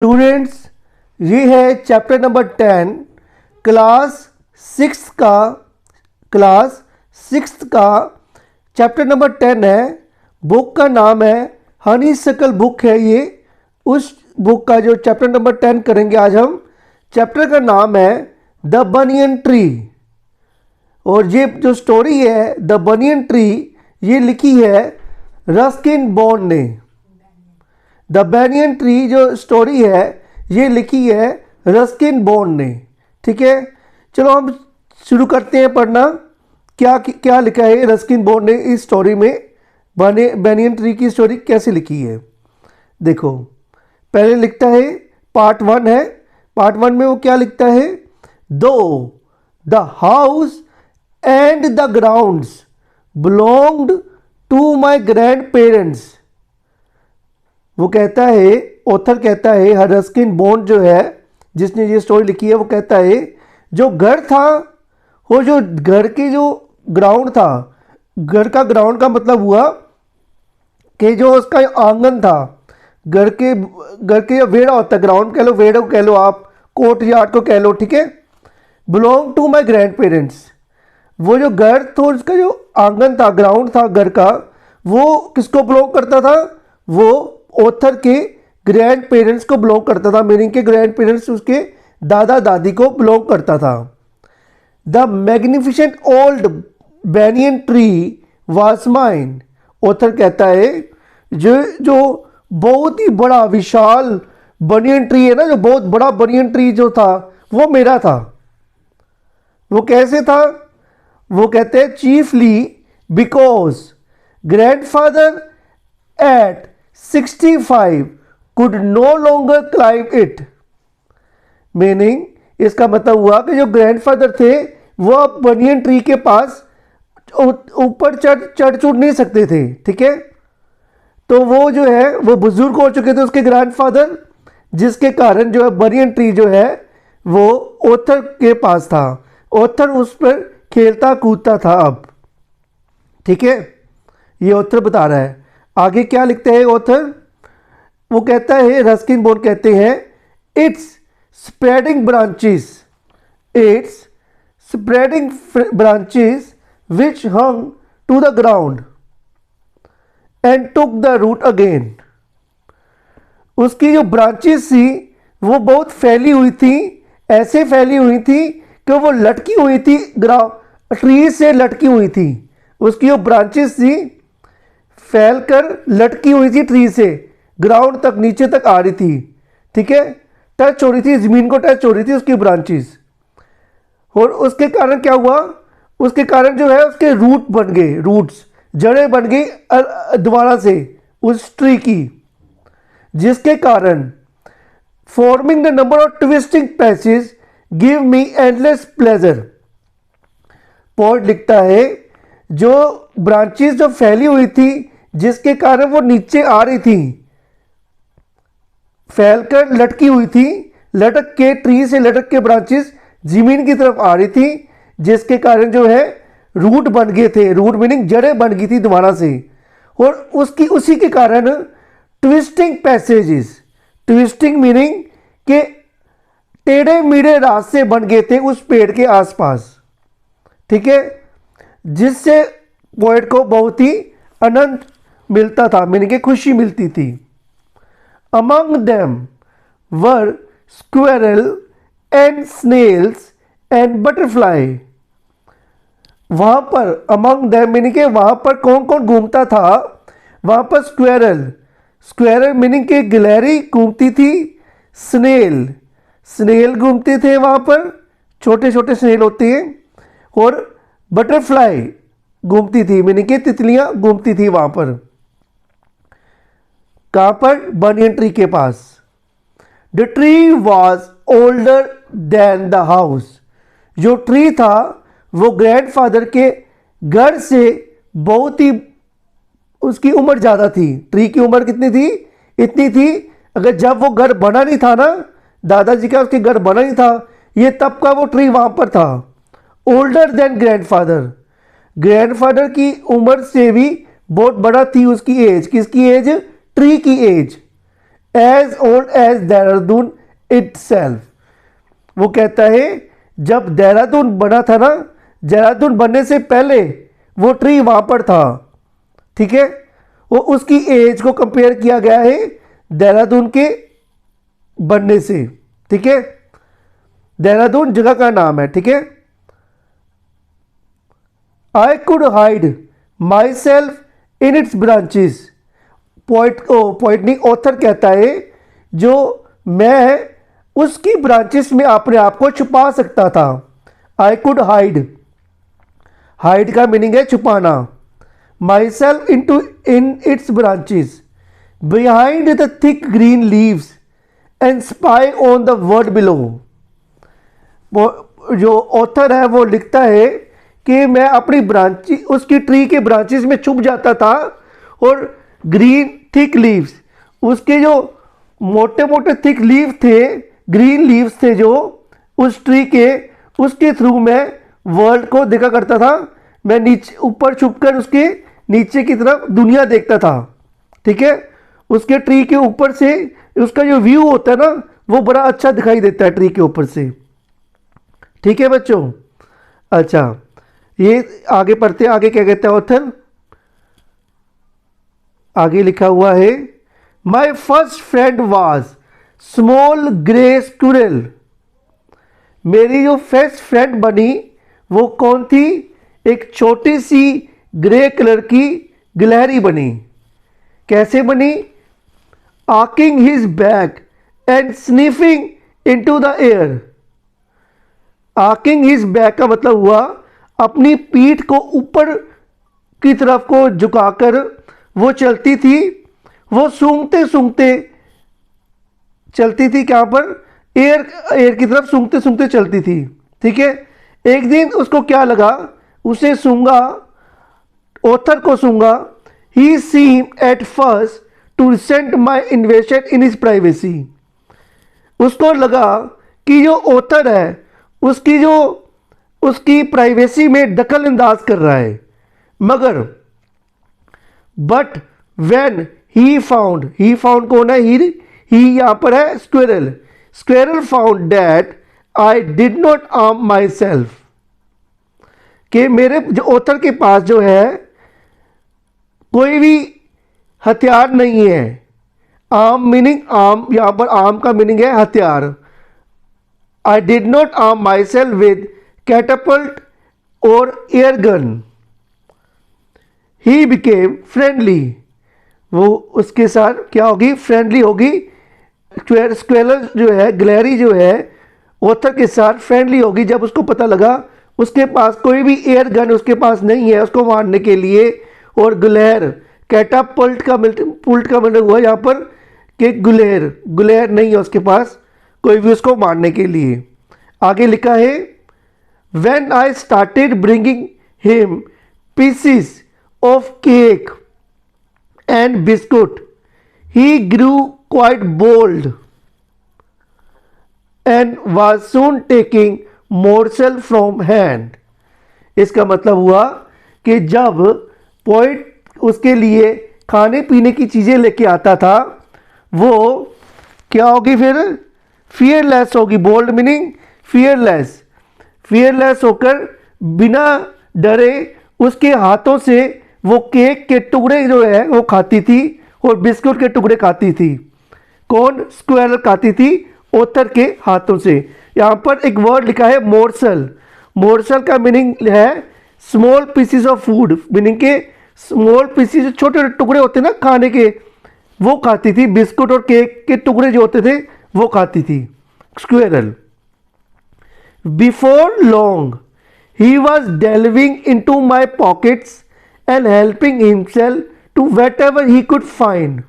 Students, ये है chapter number 10 class six का चैप्टर नंबर 10 है। बुक का नाम है हनीसकल बुक है। ये उस बुक का जो चैप्टर नंबर 10 करेंगे आज हम। चैप्टर का नाम है द बनियन ट्री। और ये जो स्टोरी है द बनियन ट्री, ये लिखी है रस्किन बॉन्ड ने। द बनियन ट्री जो स्टोरी है ये लिखी है रस्किन बॉन्ड ने। ठीक है, चलो हम शुरू करते हैं पढ़ना। क्या क्या लिखा है रस्किन बॉन्ड ने इस स्टोरी में। बनियन ट्री की स्टोरी कैसे लिखी है देखो। पहले लिखता है पार्ट 1 है। पार्ट 1 में वो क्या लिखता है, दो the house and the grounds belonged to my grandparents. वो कहता है, ऑथर कहता है, रस्किन बॉन्ड जो है जिसने ये स्टोरी लिखी है, वो कहता है जो घर था, वो जो घर के जो ग्राउंड था, घर का ग्राउंड का मतलब हुआ कि जो उसका आंगन था, घर के वेड़ा होता है, ग्राउंड कह लो, वेड़ा को कह लो, आप कोर्ट यार्ड को कह लो। ठीक है, belong to my grandparents. वो जो घर तो उसका जो आंगन था, ग्राउंड था घर का, वो किसको बिलोंग करता था, वो ऑथर के ग्रैंड पेरेंट्स को बिलोंग करता था। मीनिंग के ग्रैंड पेरेंट्स उसके दादा दादी को बिलोंग करता था। The magnificent old banyan tree was mine. Author कहता है जो बहुत ही बड़ा विशाल बनियन ट्री है ना, जो बहुत बड़ा बनियन ट्री जो था वो मेरा था। वो कैसे था, वो कहते हैं chiefly because grandfather at 65 could no longer climb it। Meaning इसका मतलब हुआ कि जो ग्रैंडफादर थे वो अब बनियन ट्री के पास ऊपर चढ़ नहीं सकते थे। ठीक है, तो वो जो है वो बुजुर्ग हो चुके थे उसके ग्रैंडफादर, जिसके कारण जो है बनियन ट्री जो है वो ऑथर के पास था। ऑथर उस पर खेलता कूदता था अब। ठीक है, ये ऑथर बता रहा है। आगे क्या लिखते हैं ऑथर, वो कहता है, रस्किन बॉन्ड कहते हैं its spreading branches which hung to the ground and took the root again. उसकी जो ब्रांचेस थी वो बहुत फैली हुई थी, ऐसे फैली हुई थी कि वो लटकी हुई थी, ट्री से लटकी हुई थी। उसकी जो ब्रांचेस थी फैलकर लटकी हुई थी, ट्री से ग्राउंड तक, नीचे तक आ रही थी। ठीक है, टच हो रही थी, जमीन को टच हो रही थी उसकी ब्रांचेस। और उसके कारण क्या हुआ, उसके कारण जो है उसके रूट बन गए, रूट्स जड़ें बन गई दोबारा से उस ट्री की, जिसके कारण forming the number of twisting passage give me endless pleasure. Point लिखता है जो ब्रांचेस जो फैली हुई थी, जिसके कारण वो नीचे आ रही थी, फैलकर लटकी हुई थी, लटक के ट्री से लटक के ब्रांचेस जमीन की तरफ आ रही थी, जिसके कारण जो है रूट बन गए थे। रूट मीनिंग जड़ें बन गई थी दोबारा से। और उसी के कारण ट्विस्टिंग पैसेजेस, ट्विस्टिंग मीनिंग के टेढ़े मेढ़े रास्ते बन गए थे उस पेड़ के आसपास। ठीक है, जिससे पोएट को बहुत ही आनंद मिलता था, मीनिंग के खुशी मिलती थी। Among them were squirrel and snails and butterfly. वहां पर अमंग देम मीनिंग के वहां पर कौन कौन घूमता था, वहां पर स्क्वेरल मीनिंग के गिलहरी घूमती थी, स्नेल घूमते थे वहां पर, छोटे छोटे स्नेल होते हैं, और बटरफ्लाई घूमती थी, मीनिंग के तितलियां घूमती थी वहां पर। कहां पर, बनियन ट्री के पास। The tree was older than the house. जो ट्री था वो ग्रैंडफादर के घर से बहुत ही, उसकी उम्र ज़्यादा थी। ट्री की उम्र कितनी थी, इतनी थी, अगर जब वो घर बना नहीं था ना, दादाजी का उसके घर बना नहीं था, ये तब का वो ट्री वहां पर था। ओल्डर देन ग्रैंडफादर, ग्रैंडफादर की उम्र से भी बहुत बड़ा थी उसकी एज। किसकी एज, ट्री की age. Age old age Dehradun itself. वो कहता है जब देहरादून बना था ना, देहरादून बनने से पहले वो ट्री वहाँ पर था। ठीक है, वो उसकी एज को कंपेयर किया गया है देहरादून के बनने से। ठीक है, देहरादून जगह का नाम है। ठीक है, I could hide my self in its branches. Poet नहीं, ऑथर कहता है जो मैं उसकी ब्रांचेस में अपने आप को छुपा सकता था। आई कुड हाइड, हाइड का मीनिंग है छुपाना। My self in its branches behind the thick green leaves and spy on the word below. जो ऑथर है वो लिखता है कि मैं अपनी ब्रांच, उसकी ट्री के ब्रांचेस में छुप जाता था और ग्रीन थिक लीव्स, उसके जो मोटे मोटे थिक लीव थे, ग्रीन लीव्स थे जो उस ट्री के, उसके थ्रू मैं वर्ल्ड को देखा करता था। मैं नीचे ऊपर छुपकर उसके नीचे की तरफ दुनिया देखता था। ठीक है, उसके ट्री के ऊपर से उसका जो व्यू होता है ना वो बड़ा अच्छा दिखाई देता है ट्री के ऊपर से। ठीक है बच्चों, अच्छा ये आगे पढ़ते, आगे क्या कहता है ऑथर, आगे लिखा हुआ है my first friend was small grey squirrel. मेरी जो फर्स्ट फ्रेंड बनी वो कौन थी? एक छोटी सी ग्रे कलर की गिलहरी बनी। कैसे बनी? Arching his back and sniffing into the air. Arching his back का मतलब हुआ अपनी पीठ को ऊपर की तरफ को झुकाकर वो चलती थी, वो सूंघते सूंघते चलती थी। क्या पर? एयर की तरफ सूंघते सूंघते चलती थी। ठीक है, एक दिन उसको क्या लगा, उसे सूंघा, ऑथर को सूंघा। He seem at first to resent my invasion in his privacy. उसको लगा कि जो ऑथर है उसकी प्राइवेसी में दखल अंदाज कर रहा है, मगर बट वेन ही फाउंड कौन है? ही यहां पर है squirrel found that I did not arm my self. कि मेरे जो ऑथर के पास जो है कोई भी हथियार नहीं है। आर्म मीनिंग, आर्म यहां पर आर्म का मीनिंग है हथियार। I did not arm myself with catapult और air gun. He became friendly. वो उसके साथ क्या होगी? फ्रेंडली होगी। स्क्वेलर जो है, गिलहरी जो है, ऑथर के साथ फ्रेंडली होगी जब उसको पता लगा उसके पास कोई भी एयर गन उसके पास नहीं है उसको मारने के लिए। और गुलहर, कैटापल्ट का मतलब हुआ यहाँ पर कि गुलहर नहीं है उसके पास कोई भी उसको मारने के लिए। आगे लिखा है When I started bringing him pieces of cake and biscuit, he grew quite bold and was soon taking morsel from hand. इसका मतलब हुआ कि जब पोइट उसके लिए खाने पीने की चीज़ें लेके आता था वो क्या होगी फिर? फियरलेस होगी। बोल्ड मीनिंग फियरलेस होकर बिना डरे उसके हाथों से वो केक के टुकड़े जो है वो खाती थी और बिस्कुट के टुकड़े खाती थी। कौन? स्क्वेरल खाती थी ऑथर के हाथों से। यहाँ पर एक वर्ड लिखा है मोर्सल का मीनिंग है small PCs of food, meaning के स्मॉल पीसीज, छोटे छोटे टुकड़े होते ना खाने के, वो खाती थी। बिस्कुट और केक के टुकड़े जो होते थे वो खाती थी squirrel. Before long, he was delving into my pockets and helping himself to whatever he could find.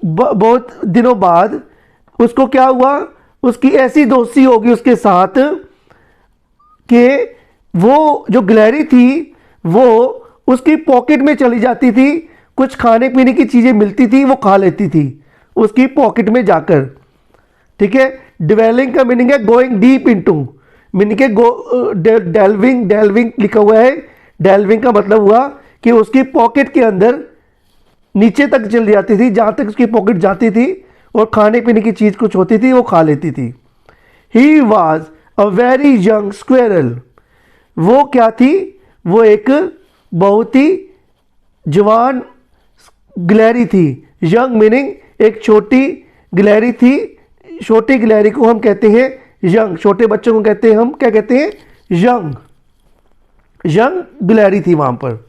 बहुत दिनों बाद उसको क्या हुआ? उसकी ऐसी दोस्ती होगी उसके साथ कि वो जो गिलहरी थी वो उसकी पॉकेट में चली जाती थी, कुछ खाने पीने की चीज़ें मिलती थी वो खा लेती थी उसकी पॉकेट में जाकर। ठीक है, डिवेलिंग का मीनिंग है गोइंग डीप इनटू, मीनिंग है डेल्विंग लिखा हुआ है। डेल्विंग का मतलब हुआ कि उसकी पॉकेट के अंदर नीचे तक चली जाती थी, जहाँ तक उसकी पॉकेट जाती थी, और खाने पीने की चीज़ कुछ होती थी वो खा लेती थी। He was a very young squirrel. वो क्या थी? वो एक बहुत ही जवान गिलहरी थी। यंग मीनिंग एक छोटी गिलहरी थी। छोटी गिलहरी को हम कहते हैं यंग। छोटे बच्चों को कहते हैं हम क्या कहते हैं? यंग। यंग गिलहरी थी वहाँ पर।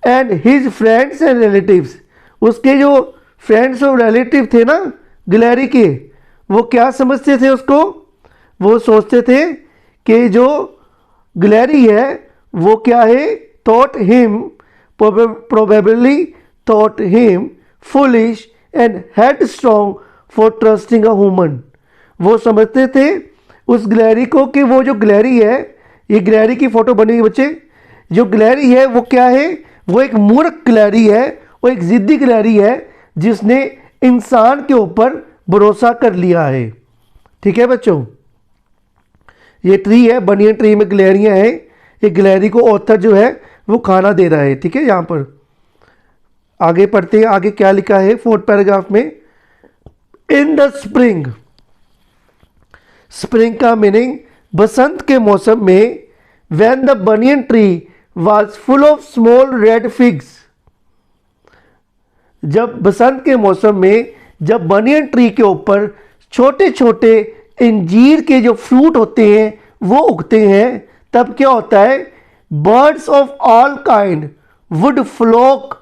And his friends and relatives, उसके जो फ्रेंड्स और रिलेटिव थे ना गिलहरी के, वो क्या समझते थे उसको? वो सोचते थे कि जो गिलहरी है वो क्या है? Thought him, probably thought him foolish and headstrong for trusting a human. वो समझते थे उस गिलहरी को कि वो जो गिलहरी है, ये गिलहरी की फोटो बनी हुई बच्चे, जो गिलहरी है वो क्या है? वो एक मूर्ख गिलहरी है, वो एक जिद्दी गिलहरी है जिसने इंसान के ऊपर भरोसा कर लिया है। ठीक है बच्चों, ये ट्री है, बनियन ट्री में गिलहरियां हैं। ये गिलहरी को ऑथर जो है वो खाना दे रहा है। ठीक है, यहाँ पर आगे पढ़ते हैं, आगे क्या लिखा है 4th पैराग्राफ में। इन द स्प्रिंग, स्प्रिंग का मीनिंग बसंत के मौसम में, when the banyan tree was full of small red figs. जब बसंत के मौसम में जब बनियन ट्री के ऊपर छोटे छोटे इंजीर के जो फ्रूट होते हैं वो उगते हैं, तब क्या होता है? Birds of all kind would flock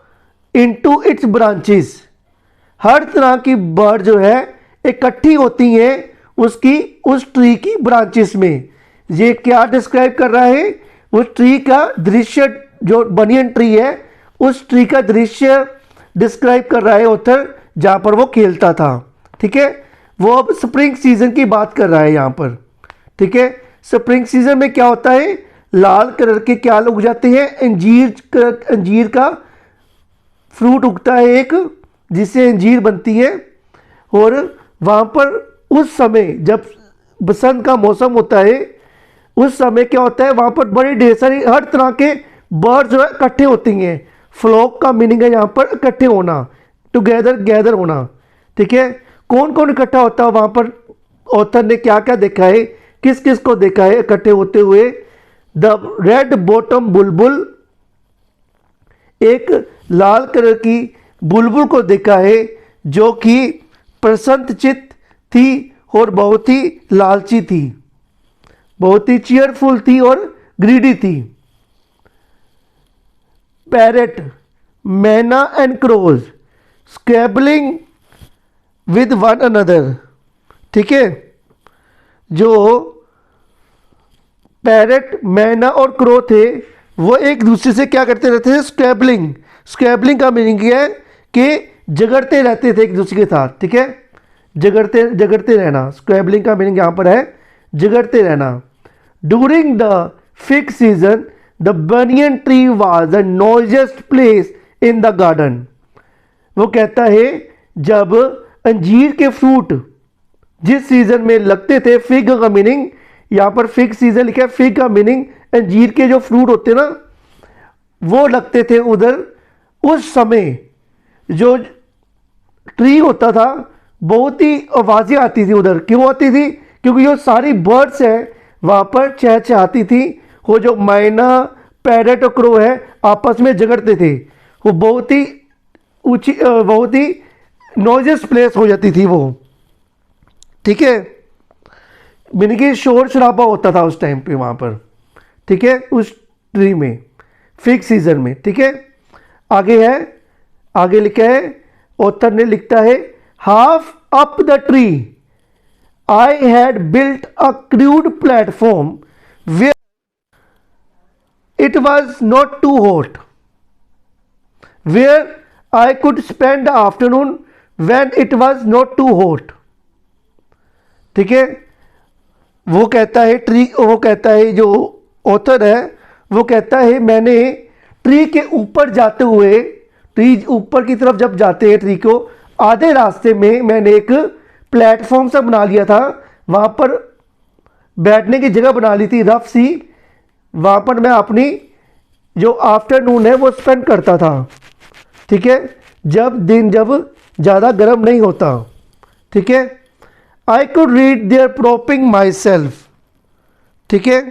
into its branches. हर तरह की बर्ड जो है इकट्ठी होती हैं उसकी उस ट्री की ब्रांचेस में। ये क्या डिस्क्राइब कर रहा है? उस ट्री का दृश्य, जो बनियन ट्री है उस ट्री का दृश्य डिस्क्राइब कर रहा है ऑथर, जहाँ पर वो खेलता था। ठीक है, वो अब स्प्रिंग सीजन की बात कर रहा है यहाँ पर। ठीक है, स्प्रिंग सीजन में क्या होता है? लाल कलर के क्या उग जाते हैं? अंजीर का फ्रूट उगता है एक, जिससे अंजीर बनती है। और वहाँ पर उस समय जब बसंत का मौसम होता है, उस समय क्या होता है? वहाँ पर बड़े ढेर सारी हर तरह के बर्ड जो है इकट्ठे होती हैं। फ्लॉक का मीनिंग है यहाँ पर इकट्ठे होना, टुगेदर, गैदर होना। ठीक है, कौन कौन इकट्ठा होता है वहाँ पर? ऑथर ने क्या क्या देखा है, किस किस को देखा है इकट्ठे होते हुए? द रेड बॉटम बुलबुल, एक लाल कलर की बुलबुल को देखा है जो कि प्रसन्नचित्त थी और बहुत ही लालची थी, बहुत ही चीयरफुल थी और ग्रीडी थी। Parrot, myna and crows scrabbling with one another. ठीक है, जो पैरेट, मैना और क्रो थे वो एक दूसरे से क्या करते रहते थे? स्क्रैबलिंग। स्क्रैबलिंग का मीनिंग ये है कि झगड़ते रहते थे एक दूसरे के साथ। ठीक है, झगड़ते रहना। स्क्रैबलिंग का मीनिंग यहाँ पर है झगड़ते रहना। During the fig season the banyan tree was the noisiest place in the garden. वो कहता है जब अंजीर के फ्रूट जिस सीजन में लगते थे, फिग का मीनिंग यहाँ पर फिग सीजन लिखा है, फिग का मीनिंग अंजीर के जो फ्रूट होते ना वो लगते थे उधर, उस समय जो ट्री होता था बहुत ही आवाज़ें आती थी उधर। क्यों आती थी? क्योंकि जो सारी बर्ड्स हैं वहाँ पर चहचहाती थी। वो जो मैना, पैरेट और क्रो है आपस में झगड़ते थे। वो बहुत ही ऊंची, बहुत ही नॉइजियस प्लेस हो जाती थी वो। ठीक है, मीनिंग कि शोर शराबा होता था उस टाइम पे वहाँ पर। ठीक है, उस ट्री में फिग सीजन में। ठीक है, आगे है, आगे लिखा है, ऑथर ने लिखता है, half up the tree I had built a crude platform where it was not too hot, where I could spend the afternoon when it was not too hot. ठीक है, वो कहता है वो कहता है जो ऑथर है वो कहता है मैंने ट्री के ऊपर जाते हुए, ट्री ऊपर की तरफ जब जाते हैं ट्री को, आधे रास्ते में मैंने एक प्लेटफॉर्म सा बना लिया था, वहाँ पर बैठने की जगह बना ली थी रफ सी। वहाँ पर मैं अपनी जो आफ्टरनून है वो स्पेंड करता था। ठीक है, जब ज़्यादा गर्म नहीं होता, ठीक है। I could read there propping myself, ठीक है,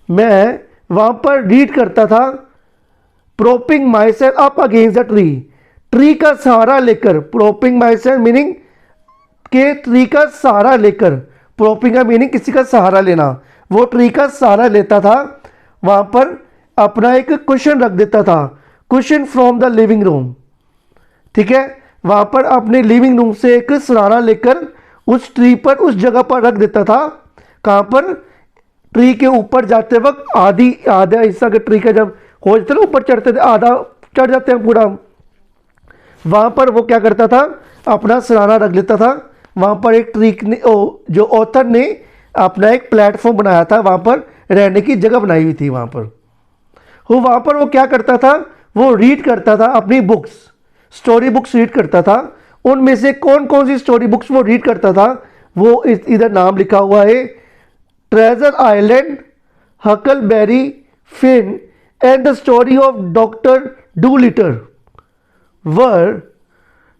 मैं वहाँ पर रीड करता था, propping myself up against the tree, tree का सहारा लेकर, प्रोपिंग माई सेल्फ मीनिंग के ट्री का सहारा लेकर, प्रोपिंग का मीनिंग किसी का सहारा लेना, वो ट्री का सहारा लेता था, वहाँ पर अपना एक कुशन रख देता था, cushion from the living room, ठीक है, वहाँ पर अपने लिविंग रूम से एक सहारा लेकर उस ट्री पर, उस जगह पर रख देता था, कहाँ पर, ट्री के ऊपर जाते वक्त आधा हिस्सा के ट्री का जब हो जाता है ऊपर चढ़ते थे, आधा चढ़ जाते हैं पूरा, वहाँ पर वो क्या करता था, अपना सहारा रख लेता था, वहाँ पर एक ट्री ने, जो ऑथर ने अपना एक प्लेटफॉर्म बनाया था, वहाँ पर रहने की जगह बनाई हुई थी, वहाँ पर वहाँ पर वो क्या करता था, वो रीड करता था अपनी बुक्स, स्टोरी बुक्स रीड करता था। उनमें से कौन कौन सी स्टोरी बुक्स वो रीड करता था, वो इधर नाम लिखा हुआ है, Treasure Island, Huckleberry Finn and the Story of Doctor Dolittle were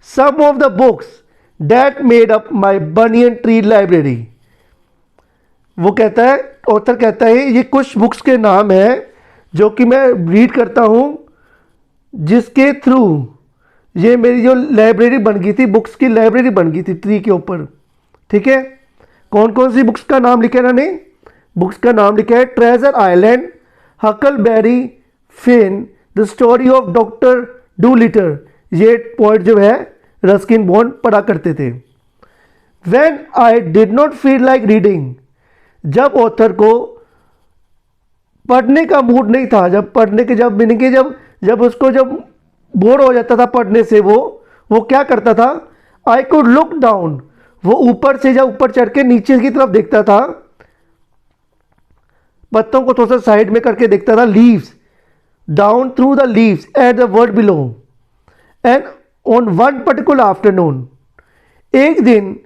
some of the books that made up my banyan tree library. वो कहता है, ऑथर कहता है, ये कुछ बुक्स के नाम हैं जो कि मैं रीड करता हूँ, जिसके थ्रू ये मेरी जो लाइब्रेरी बन गई थी, बुक्स की लाइब्रेरी बन गई थी ट्री के ऊपर, ठीक है। कौन कौन सी बुक्स का नाम लिखा है इन्होंने, बुक्स का नाम लिखा है Treasure Island, Huckleberry Finn, the Story of Doctor Dolittle, ये पॉइंट जो है रस्किन बॉन्ड पढ़ा करते थे। When I did not feel like reading, जब ऑथर को पढ़ने का मूड नहीं था, जब पढ़ने के जब मीनिंग के जब उसको जब बोर हो जाता था पढ़ने से, वो क्या करता था, आई कुड लुक डाउन, वो ऊपर से जब ऊपर चढ़ के नीचे की तरफ देखता था, पत्तों को थोड़ा सा साइड में करके देखता था, leaves down through the leaves at the word below, and on one particular afternoon, एक दिन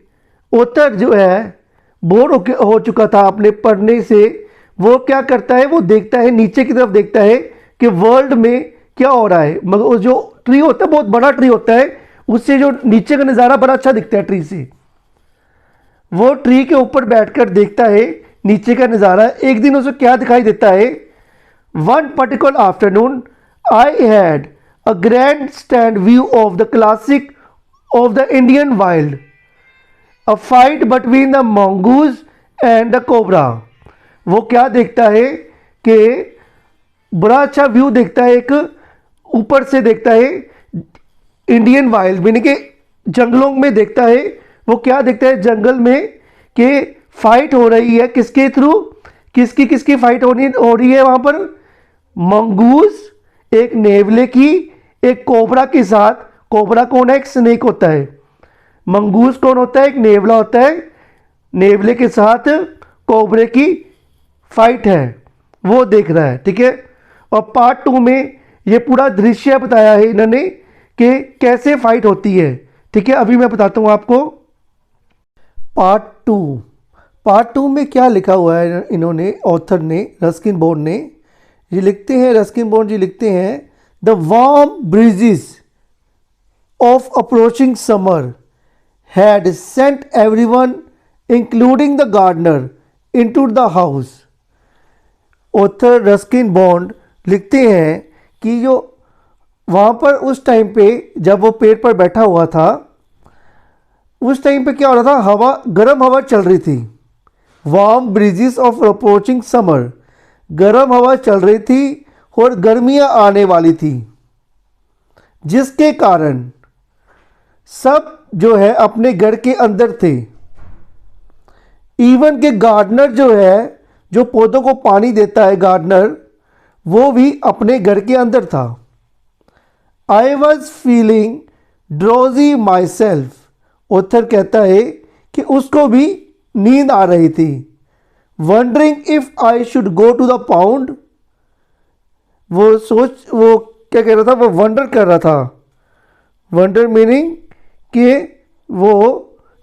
ऑथर जो है बोर हो चुका था अपने पढ़ने से, वो क्या करता है, वो देखता है नीचे की तरफ, देखता है कि वर्ल्ड में क्या हो रहा है, मगर वो जो ट्री होता है बहुत बड़ा ट्री होता है, उससे जो नीचे का नज़ारा बड़ा अच्छा दिखता है ट्री से, वो ट्री के ऊपर बैठकर देखता है नीचे का नज़ारा। एक दिन उसे क्या दिखाई देता है, one particular afternoon I had a grand stand view of the classic of the Indian wild, a fight between the mongoose and the cobra. वो क्या देखता है कि बड़ा अच्छा व्यू देखता है, एक ऊपर से देखता है इंडियन वाइल्ड मीनिंग के जंगलों में देखता है, वो क्या देखता है जंगल में कि फाइट हो रही है, किसके थ्रू, किसकी फाइट हो रही है वहाँ पर, मंगूज एक नेवले की, एक कोबरा के साथ, कोबरा कौन है, एक स्नेक होता है, मंगूज कौन होता है, एक नेवला होता है, नेवले के साथ कोबरे की फाइट है, वो देख रहा है, ठीक है। और पार्ट 2 में ये पूरा दृश्य बताया है इन्होंने कि कैसे फाइट होती है, ठीक है। अभी मैं बताता हूँ आपको पार्ट टू में क्या लिखा हुआ है, इन्होंने ऑथर ने, रस्किन बॉन्ड ने, ये लिखते हैं, रस्किन बॉन्ड जी लिखते हैं, the warm breezes of approaching summer had sent everyone including the gardener into the house. Author Ruskin Bond लिखते हैं कि जो वहाँ पर उस टाइम पे जब वो पेड़ पर बैठा हुआ था, उस टाइम पे क्या हो रहा था, हवा, गर्म हवा चल रही थी, warm breezes of approaching summer, गर्म हवा चल रही थी और गर्मियाँ आने वाली थी, जिसके कारण सब जो है अपने घर के अंदर थे, इवन के गार्डनर जो है, जो पौधों को पानी देता है गार्डनर, वो भी अपने घर के अंदर था। I was feeling drowsy myself, author कहता है कि उसको भी नींद आ रही थी, wondering if I should go to the pond, वो क्या कह रहा था, वो वंडर कर रहा था, वंडर मीनिंग कि वो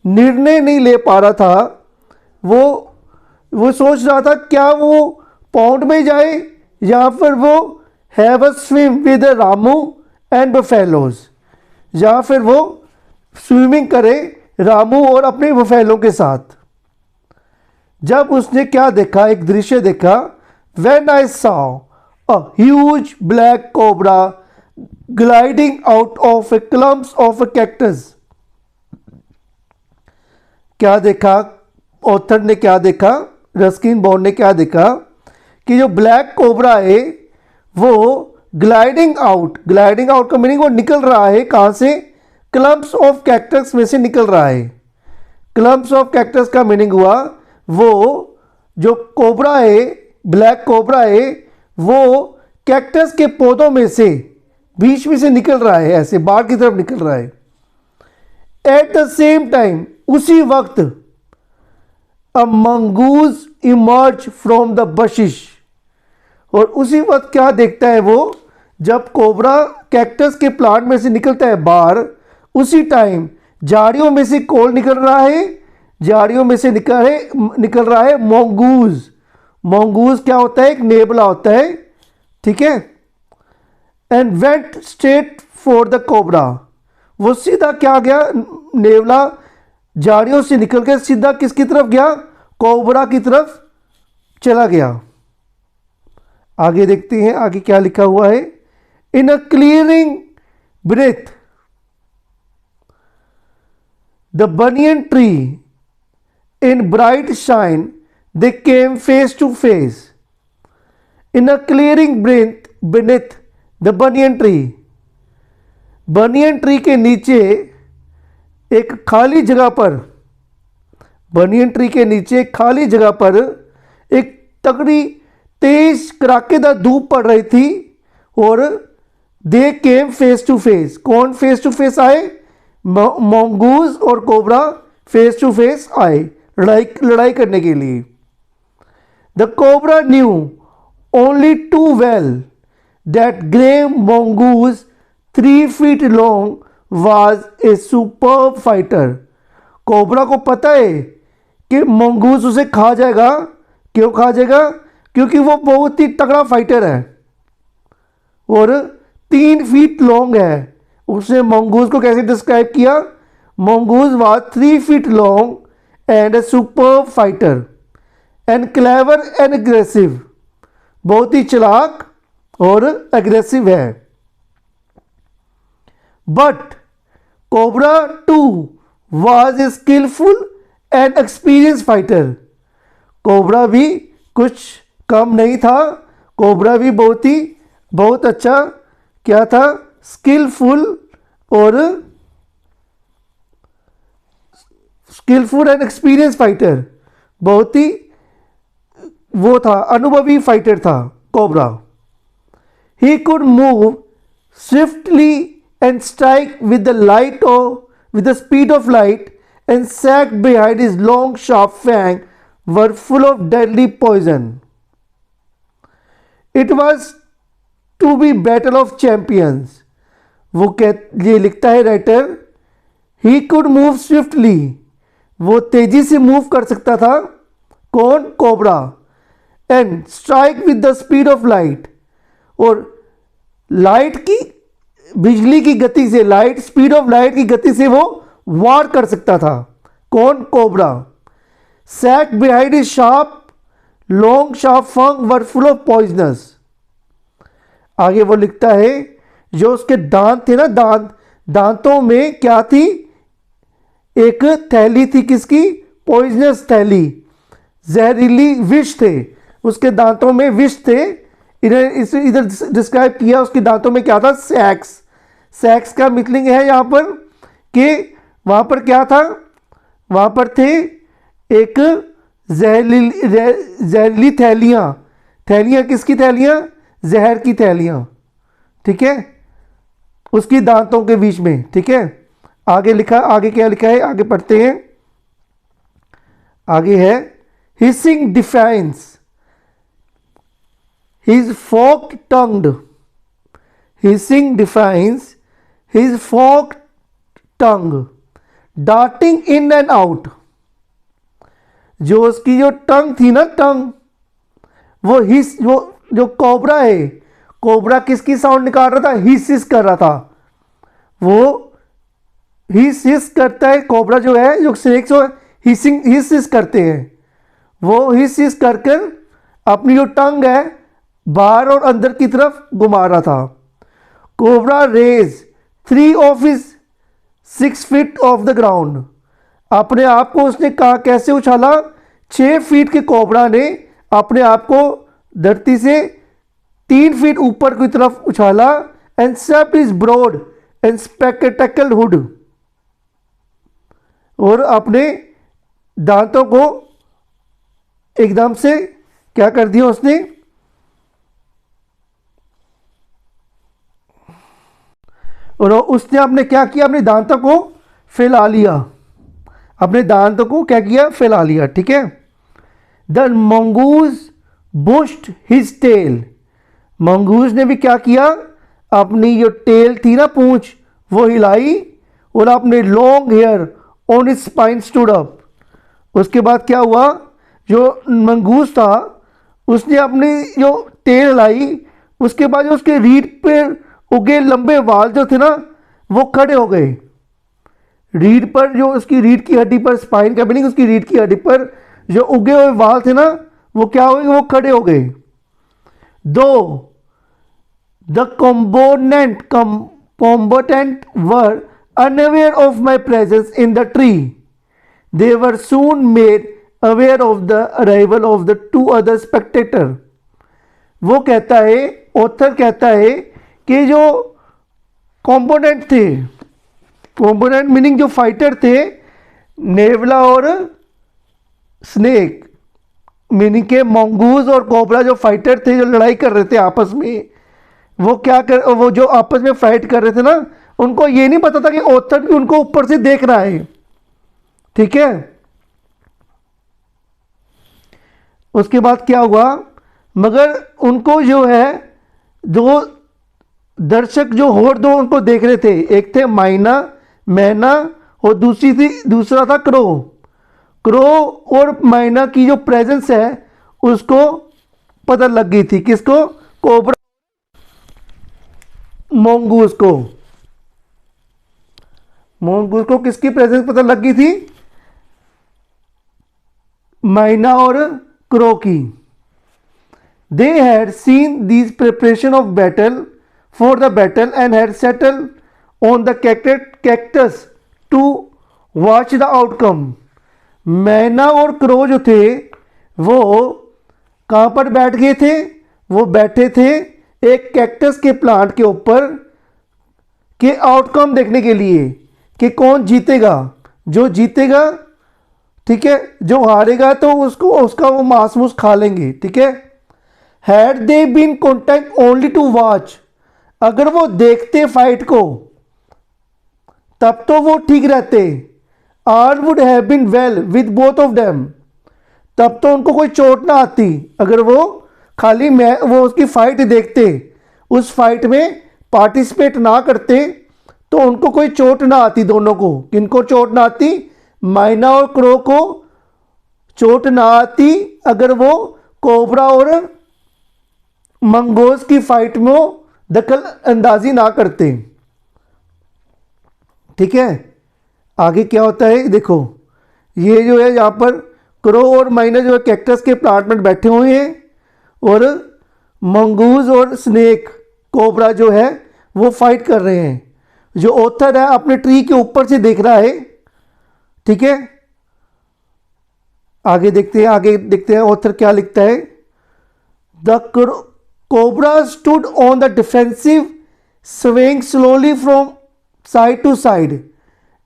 निर्णय नहीं ले पा रहा था, वो सोच रहा था क्या वो पाउंड में जाए या फिर वो have a swim with Ramu and fellows, या फिर वो स्विमिंग करे रामू और अपने बफेलों के साथ। जब उसने क्या देखा, एक दृश्य देखा, when I saw a huge black cobra gliding out of A clumps of A cactus. क्या देखा, ऑथर ने क्या देखा, रस्किन बॉन्ड ने क्या देखा कि जो ब्लैक कोबरा है वो ग्लाइडिंग आउट का मीनिंग वो निकल रहा है कहाँ से, क्लम्प्स ऑफ कैक्टस में से निकल रहा है। क्लम्प्स ऑफ कैक्टस का मीनिंग हुआ वो जो कोबरा है, ब्लैक कोबरा है, वो कैक्टस के पौधों में से बीच में से निकल रहा है, ऐसे बाहर की तरफ निकल रहा है। एट द सेम टाइम, उसी वक्त, अ मंगूज इमर्ज फ्रॉम द बशिश। और उसी वक्त क्या देखता है वो, जब कोबरा कैक्टस के प्लांट में से निकलता है बाहर, उसी टाइम झाड़ियों में से कौन निकल रहा है, झाड़ियों में से निकल रहा है मोंगूज। मोंगूज क्या होता है, एक नेबला होता है, ठीक है। And went straight for the cobra, वो सीधा क्या गया, नेवला झाड़ियों से निकल के सीधा किसकी तरफ गया, कोबरा की तरफ चला गया। आगे देखते हैं आगे क्या लिखा हुआ है। In a clearing beneath the banyan tree in bright shine they came face to face. In a clearing breath beneath the banyan tree, banyan tree के नीचे एक खाली जगह पर, बनियन ट्री के नीचे खाली जगह पर एक तगड़ी तेज कड़ाकेदार धूप पड़ रही थी और they came face to face. कौन फेस टू फेस आए, मोंगूज और कोबरा फेस टू फेस आए लड़ाई करने के लिए। The cobra knew only too well that grey mongoose 3 feet long was a superb fighter। Cobra को पता है कि मंगूज उसे खा जाएगा। क्यों खा जाएगा, क्योंकि वो बहुत ही तगड़ा फाइटर है और 3 feet लॉन्ग है। उसने मंगूज को कैसे डिस्क्राइब किया, mongoose was 3 feet long and a superb fighter and clever and aggressive, बहुत ही चालाक और एग्रेसिव है। But cobra too was a skillful and experience fighter. Cobra भी कुछ कम नहीं था, कोबरा भी बहुत अच्छा क्या था, स्किलफुल एंड एक्सपीरियंस फाइटर, बहुत ही वो था, अनुभवी फाइटर था cobra. He could move swiftly and strike with the speed of light, and sack behind his long sharp fang were full of deadly poison. It was to be battle of champions। वो ये लिखता है writer, he could move swiftly, वो तेजी से move कर सकता था, कौन, cobra, and strike with the speed of light, और लाइट की, बिजली की गति से, लाइट स्पीड ऑफ लाइट की गति से वो वार कर सकता था, कौन, cobra. Sac behind his sharp long sharp fang were full of poisonous. आगे वो लिखता है जो उसके दांत थे ना, दांतों में क्या थी, एक थैली थी, किसकी, पॉइजनस थैली, जहरीली विष थे, उसके दांतों में विष थे। इधर डिस्क्राइब किया उसके दांतों में क्या था, सैक्स का मिसलिंग है यहाँ पर कि वहाँ पर क्या था, वहाँ पर थे एक जहरीली थैलियाँ किसकी थैलियाँ, जहर की थैलियाँ, ठीक है, उसकी दांतों के बीच में, ठीक है। आगे क्या लिखा है, आगे पढ़ते हैं। आगे है hissing defines his forked tongued, hissing defiance his forked tongue, darting in and out। जो उसकी जो टंग थी ना, टंग, वो हिस, वो जो कोबरा है, कोबरा किसकी साउंड निकाल रहा था, हिस कर रहा था, वो हिस करता है कोबरा जो है, जो स्नेक्स हो हिस करते हैं, वो हिस कर कर अपनी जो टंग है बाहर और अंदर की तरफ घुमा रहा था। Cobra raise 3 of his 6 feet off the ground, अपने आप को उसने कहा कैसे उछाला, 6 फीट के कोबरा ने अपने आप को धरती से 3 फीट ऊपर की तरफ उछाला। And swept his broad and spectacle hood, और अपने दांतों को एकदम से क्या कर दिया उसने, और उसने अपने क्या किया, अपने दांतों को फैला लिया, अपने दांतों को क्या किया, फैला लिया। ठीक है। The mongoose bushed his tail, mongoose ने भी क्या किया, अपनी जो टेल थी ना, पूंछ, वो हिलाई और अपने long hair on his spine stood up. उसके बाद क्या हुआ, जो मंगूज था उसने अपनी जो टेल हिलाई, उसके बाद जो उसके रीढ़ पे उगे लंबे बाल जो थे ना, वो खड़े हो गए। रीढ़ पर, जो उसकी रीढ़ की हड्डी पर, स्पाइन का मीनिंग उसकी रीढ़ की हड्डी पर जो उगे हुए बाल थे ना, वो क्या हो गए, वो खड़े हो गए। दो the combatant were unaware of my presence in the tree, they were soon made aware of the arrival of the 2 other spectator। वो कहता है, ऑथर कहता है कि जो कॉम्पोनेंट थे, कॉम्पोनेंट मीनिंग जो फाइटर थे, नेवला और स्नेक मीनिंग के मंगूज और कोबरा जो फाइटर थे, जो लड़ाई कर रहे थे आपस में, वो क्या कर, वो जो आपस में फाइट कर रहे थे ना, उनको ये नहीं पता था कि ऑथर भी उनको ऊपर से देख रहा है। ठीक है। उसके बाद क्या हुआ, मगर उनको जो है, जो दर्शक जो और दो उनको देख रहे थे, एक थे मैना और दूसरा था क्रो। क्रो और मैना की जो प्रेजेंस है उसको पता लग गई थी, किसको, कोबरा मोंगूस को किसकी प्रेजेंस पता लग गई थी, मैना और क्रो की। They had seen these preparation of battle for the battle and had settled on the cactus to watch the outcome. Myna और क्रो जो थे वो कहाँ पर बैठ गए थे, वो बैठे थे एक कैक्टस के प्लांट के ऊपर के आउटकम देखने के लिए कि कौन जीतेगा। जो जीतेगा, ठीक है, जो हारेगा तो उसका वो मांस मूस खा लेंगे। ठीक है। Had they been content only to watch, अगर वो देखते फाइट को तब तो वो ठीक रहते। All would have been well with both of them, तब तो उनको कोई चोट ना आती। अगर वो खाली वो उसकी फाइट देखते, उस फाइट में पार्टिसिपेट ना करते, तो उनको कोई चोट ना आती। दोनों को, किनको चोट ना आती, मैना और क्रो को चोट ना आती अगर वो कोबरा और मंगोज की फाइट में दखल अंदाजी ना करते। ठीक है। आगे क्या होता है देखो, ये जो है यहाँ पर क्रो और मैना जो है कैक्टस के प्लांट में बैठे हुए हैं, और मंगूज और स्नेक कोबरा जो है वो फाइट कर रहे हैं। जो ऑथर है अपने ट्री के ऊपर से देख रहा है। ठीक है। आगे देखते हैं ऑथर क्या लिखता है। The cobra stood on the defensive, swing slowly from side to side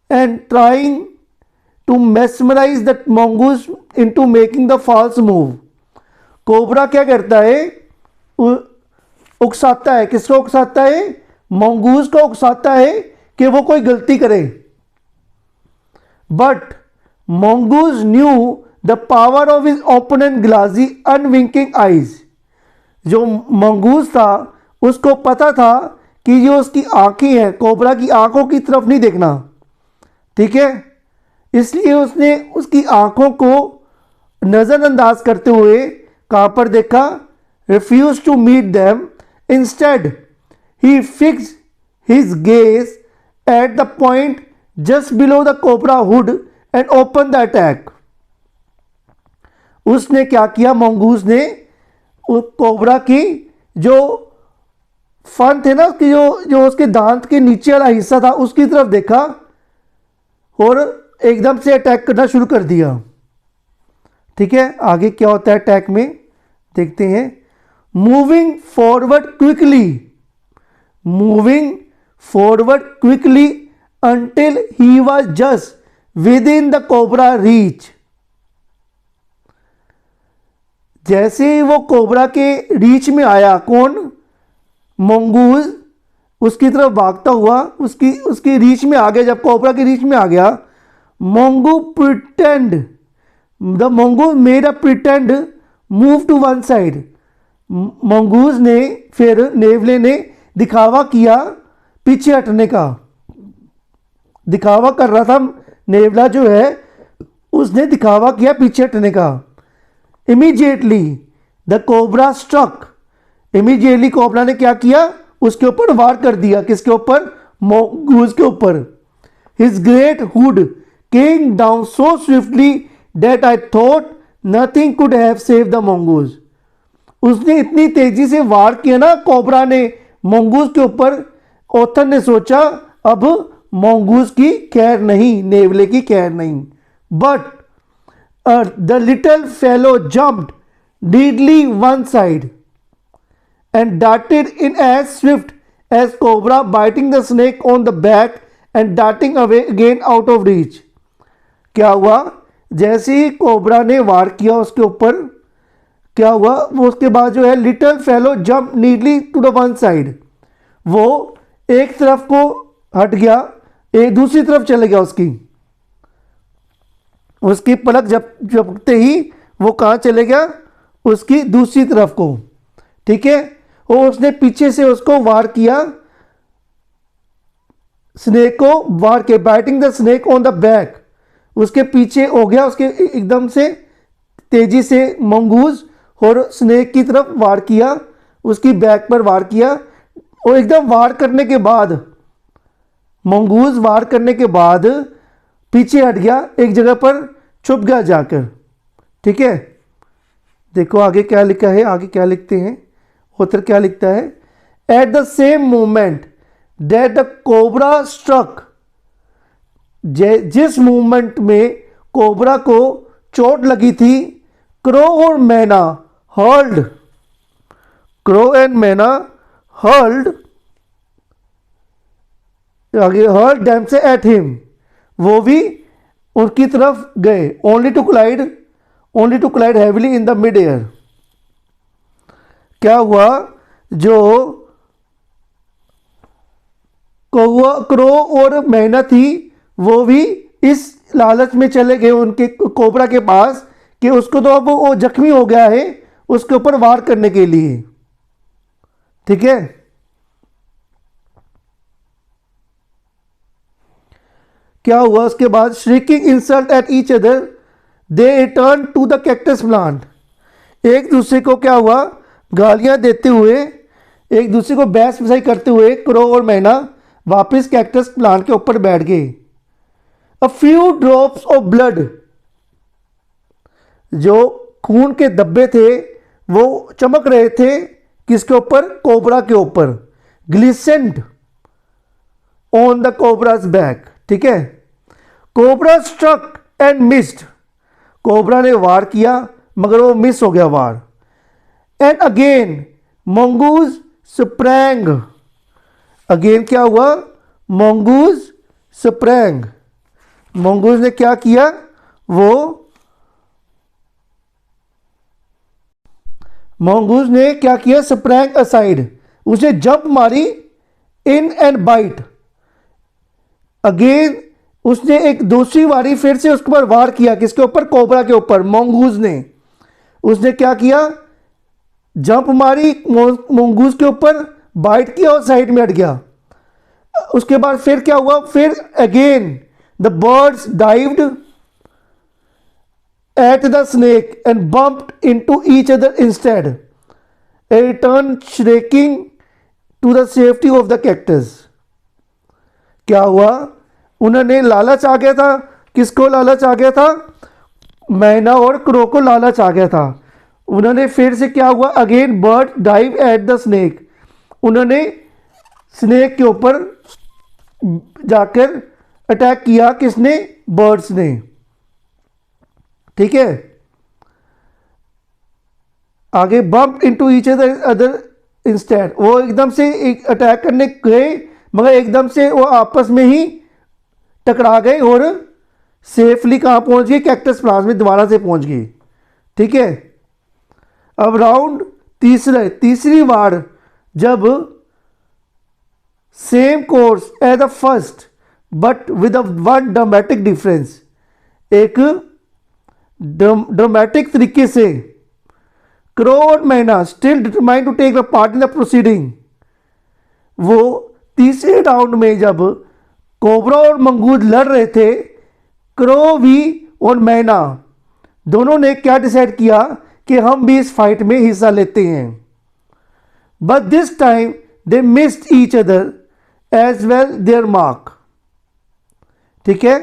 and trying to mesmerize the mongoose into making the false move। कोबरा क्या करता है, उकसाता है। किसको उकसाता है, मंगूज को उकसाता है कि वो कोई गलती करे। But mongoose knew the power of his opponent glassy unwinking eyes. जो मंगूज था उसको पता था कि जो उसकी आंखें हैं, कोबरा की आंखों की तरफ नहीं देखना। ठीक है। इसलिए उसने उसकी आंखों को नज़रअंदाज करते हुए कहाँ पर देखा, refuse to meet them. Instead he fix his gaze at the point just below the cobra hood and open the attack. उसने क्या किया, मंगूज ने कोबरा की जो फन थे ना, उसकी जो जो उसके दांत के नीचे वाला हिस्सा था उसकी तरफ देखा और एकदम से अटैक करना शुरू कर दिया। ठीक है, आगे क्या होता है अटैक में देखते हैं। Moving forward quickly, moving forward quickly until he was just within the cobra reach। जैसे ही वो कोबरा के रीच में आया, कौन, मंगूज, उसकी तरफ भागता हुआ उसकी उसकी रीच में आ गया। जब कोबरा की रीच में आ गया, mongoose pretend the mongoose made a pretend move to one side. Mongoose ने फिर नेवले ने दिखावा किया पीछे हटने का, दिखावा कर रहा था नेवला जो है, उसने दिखावा किया पीछे हटने का। Immediately the cobra struck, immediately cobra ने क्या किया, उसके ऊपर वार कर दिया। किसके ऊपर, मंगूज के ऊपर। His great hood came down so swiftly that I thought nothing could have save the mongoose. उसने इतनी तेजी से वार किया ना कोबरा ने मंगूज के ऊपर, ऑथर ने सोचा अब मंगूज की खैर नहीं, नेवले की खैर नहीं। But the little fellow jumped neatly one side and darted in as swift as cobra, biting the snake on the back and darting away again out of reach। क्या हुआ, जैसे ही कोबरा ने वार किया उसके ऊपर, क्या हुआ, वो उसके बाद जो है little fellow jump neatly to the one side, वो एक तरफ को हट गया, एक दूसरी तरफ चले गया। उसकी पलक झपकते ही वो कहाँ चले गया, उसकी दूसरी तरफ को। ठीक है, और उसने पीछे से उसको वार किया, स्नेक को वार के, biting the snake on the back, उसके पीछे हो गया, उसके एकदम से तेजी से मंगूज और स्नेक की तरफ वार किया, उसकी बैक पर वार किया। और एकदम वार करने के बाद, मंगूज वार करने के बाद पीछे हट गया, एक जगह पर छुप गया जाकर। ठीक है, देखो आगे क्या लिखा है, आगे क्या लिखते हैं, ऑथर क्या लिखता है। At the same moment that the cobra struck, जिस मूवमेंट में कोबरा को चोट लगी थी, क्रो और myna hurled, crow and myna hurled, आगे हर्ल्ड डैम से एट हिम, वो भी उनकी तरफ गए। Only to collide heavily in the mid air. क्या हुआ, जो क्रो और मैना थी वो भी इस लालच में चले गए उनके कोबरा के पास कि उसको तो अब वो जख्मी हो गया है, उसके ऊपर वार करने के लिए। ठीक है, क्या हुआ उसके बाद, shrieking insult at each other they return to the cactus plant. एक दूसरे को क्या हुआ, गालियां देते हुए, एक दूसरे को बहस बसाई करते हुए क्रो और मैना वापस कैक्टस प्लांट के ऊपर बैठ गए। A few drops of blood, जो खून के धब्बे थे वो चमक रहे थे, किसके ऊपर, कोबरा के ऊपर, glistened on the cobra's back. ठीक है, cobra struck and missed, cobra ने वार किया मगर वो मिस हो गया वार। And again mongoose sprang, again क्या हुआ, मंगूज स्प्रैंग, मंगूज ने क्या किया, वो मंगूज ने क्या किया, स्प्रैंग असाइड, उसे जंप मारी, इन एंड बाइट, अगेन उसने एक दूसरी बारी फिर से उसके ऊपर वार किया, किसके ऊपर, कोबरा के ऊपर, मंगूज ने। उसने क्या किया, जंप मारी मंगूज के ऊपर, बाइट किया और साइड में हट गया। उसके बाद फिर क्या हुआ, फिर again the birds dived at the snake and bumped into each other instead, a return shrieking to the safety of the cactus. क्या हुआ, उन्होंने लालच आ गया था, किसको लालच आ गया था? मैना और क्रो को लालच आ गया था। उन्होंने फिर से क्या हुआ, again bird dive eight the snake, उन्होंने स्नेक के ऊपर जाकर अटैक किया, किसने? बर्ड्स ने। ठीक है, आगे bump into each other instant, वो एकदम से एक अटैक करने गए मगर एकदम से वो आपस में ही टकरा गए और सेफली कहाँ पहुंच गए? कैक्टस प्लांट में दोबारा से पहुंच गए। ठीक है, अब राउंड तीसरी बार जब same course as the first but with one dramatic difference, एक ड्रामेटिक तरीके से क्रो और myna still determined to take the part in the proceeding. वो तीसरे राउंड में जब कोबरा और मंगूज लड़ रहे थे, क्रो भी और मैना दोनों ने क्या डिसाइड किया कि हम भी इस फाइट में हिस्सा लेते हैं। But this time they missed each other as well their mark. ठीक है,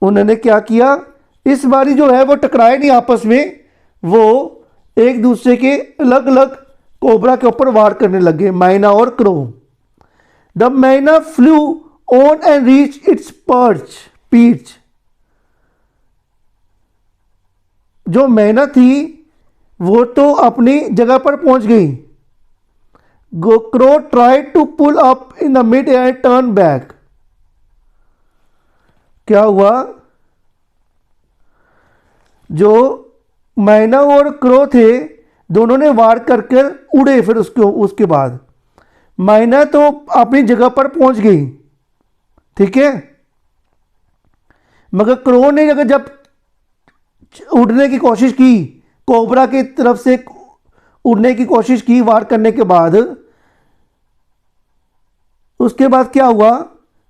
उन्होंने क्या किया, इस बारी जो है वो टकराए नहीं आपस में, वो एक दूसरे के अलग अलग कोबरा के ऊपर वार करने लगे, मैना और crow. The myna flew on and reach its perch. जो मैना थी वो तो अपनी जगह पर पहुंच गई। Crow tried to pull up in the mid air, turn back. क्या हुआ, जो मैना और क्रो थे दोनों ने वार कर कर उड़े। फिर उसके बाद मैना तो अपनी जगह पर पहुंच गई, ठीक है, मगर क्रो ने अगर जब उड़ने की कोशिश की, कोबरा की तरफ से उड़ने की कोशिश की वार करने के बाद, उसके बाद क्या हुआ,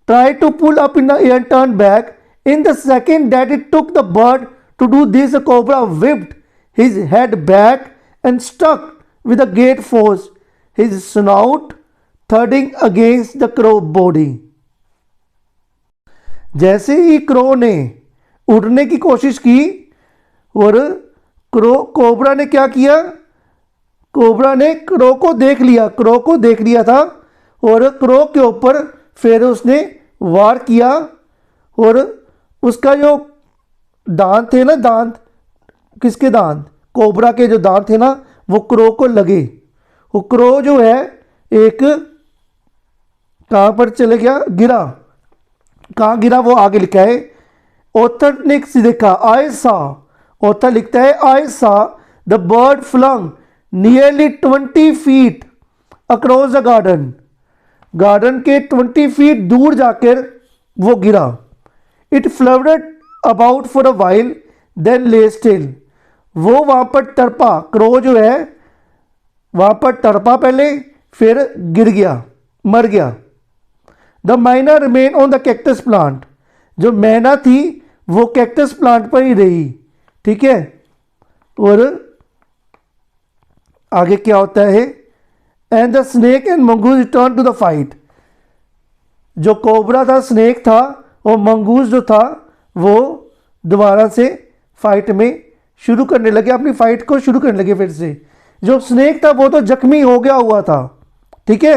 try to pull up in the air, turn back. In the second that it took the bird to do this, cobra whipped his head back and stuck with a great force, his snout thudding against the crow body। जैसे ही crow ने उड़ने की कोशिश की और cobra ने क्या किया, कोबरा ने क्रो को देख लिया था और क्रो के ऊपर फिर उसने वार किया और उसका जो दांत थे ना, दांत किसके दांत, कोबरा के जो दांत थे ना, वो क्रो को लगे। वो क्रो जो है एक कहां पर चले गया, गिरा। कहां गिरा वो आगे लिखा है, ऑथर ने देखा, आई सा, ऑथर लिखता है I saw the bird flung nearly 20 feet across the garden के 20 फीट दूर जाकर वो गिरा। It fluttered about for a while then lay still. वो वहां पर तड़पा, क्रो जो है वहां पर तड़पा पहले, फिर गिर गया, मर गया। द मैना remain on the cactus plant. जो मैना थी वो कैक्टस प्लांट पर ही रही, ठीक है। और आगे क्या होता है, and the snake and mongoose return to the fight. जो कोबरा था, स्नेक था, और मंगूज जो था वो दोबारा से फाइट में शुरू करने लगे, अपनी फाइट को शुरू करने लगे फिर से। जो स्नेक था वो तो जख्मी हो गया हुआ था, ठीक है,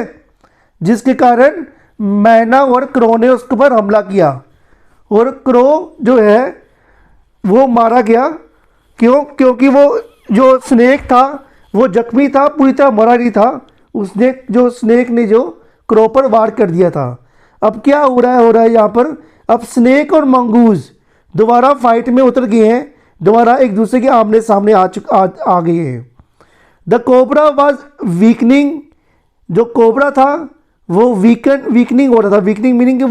जिसके कारण मैना और क्रो ने उसके ऊपर हमला किया और क्रो जो है वो मारा गया। क्योंकि वो जो स्नेक था वो जख्मी था, पूरी तरह मरा नहीं था। उसने जो स्नेक ने जो क्रो पर वार कर दिया था। अब क्या हो रहा है यहाँ पर, अब स्नेक और मंगूज दोबारा फाइट में उतर गए हैं, दोबारा एक दूसरे के आमने सामने आ गए हैं। The cobra was weakening. जो कोबरा था वो वीकनिंग हो रहा था। वीकनिंग मीनिंग कि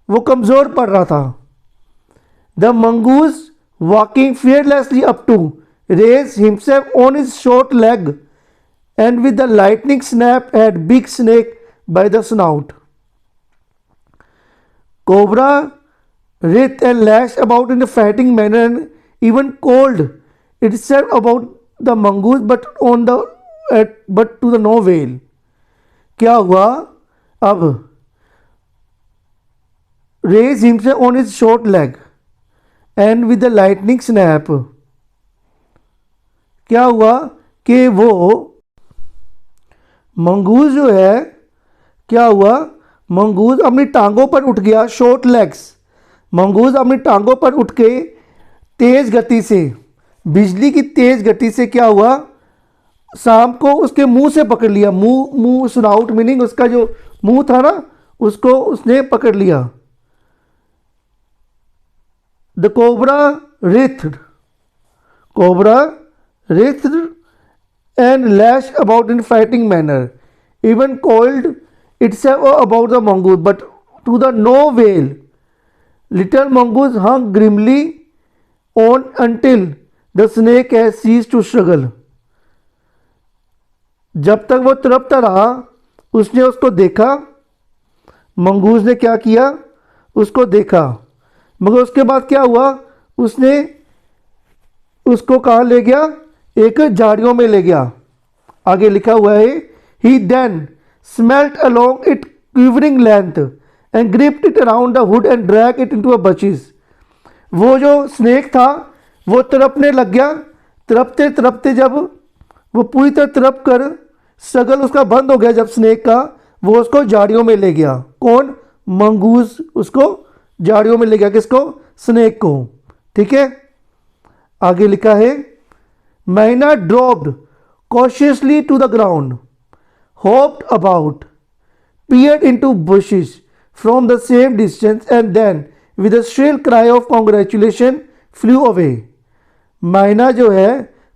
वो कमज़ोर पड़ रहा था। The mongoose walking fearlessly up to raise himself on his short leg and with the lightning snap at big snake by the snout. Cobra writhed and lashed about in a fighting manner and even called itself about the mongoose, but to the no avail. क्या हुआ, अब raised himself on his short leg and with the lightning snap, क्या हुआ कि वो mongoose जो है, क्या हुआ, मंगूज अपनी टांगों पर उठ गया, शॉर्ट लेग्स, मंगूज अपनी टांगों पर उठ के तेज गति से, बिजली की तेज गति से क्या हुआ, सांप को उसके मुंह से पकड़ लिया, मुंह स्नाउट मीनिंग उसका जो मुंह था ना, उसको उसने पकड़ लिया। The cobra writhed and lashed about in fighting manner, even coiled itself about the mongoose, but to the no avail. Little mongoose hung grimly on until the snake has ceased to struggle. जब तक वो तड़पता रहा, उसने उसको देखा, mongoose ने क्या किया, उसको देखा, मगर उसके बाद क्या हुआ, उसने उसको कहाँ ले गया, एक झाड़ियों में ले गया। आगे लिखा हुआ है, he then smelt along it quivering length and gripped it around the hood and drag it into a bushes. वो जो स्नेक था वो तड़पने लग गया, तड़पते तड़पते जब वो पूरी तरह तड़प कर स्ट्रगल उसका बंद हो गया, जब स्नेक का, वो उसको झाड़ियों में ले गया। कौन? मंगूज उसको झाड़ियों में ले गया, किसको? स्नेक को। ठीक है, आगे लिखा है, मैना dropped cautiously to the ground, hopped about, peered into bushes from the same distance, and then with a shrill cry of congratulation flew away. मैना जो है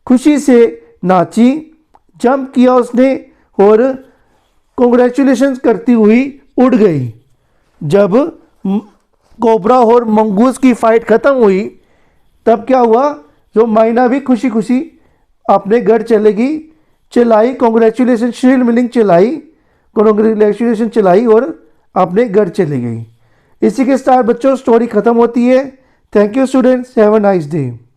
खुशी से नाची, जंप किया उसने और कॉन्ग्रेचुलेशन करती हुई उड़ गई। जब कोबरा और मंगूस की फाइट खत्म हुई तब क्या हुआ, जो मैना भी खुशी खुशी अपने घर चलेगी, चिल्लाई कॉन्ग्रेचुलेशन, श्रील मीनिंग चिल्लाई, कॉन्ग्रेचुलेशन चिल्लाई और अपने घर चली गई। इसी के साथ बच्चों स्टोरी खत्म होती है। Thank you students, have a nice day.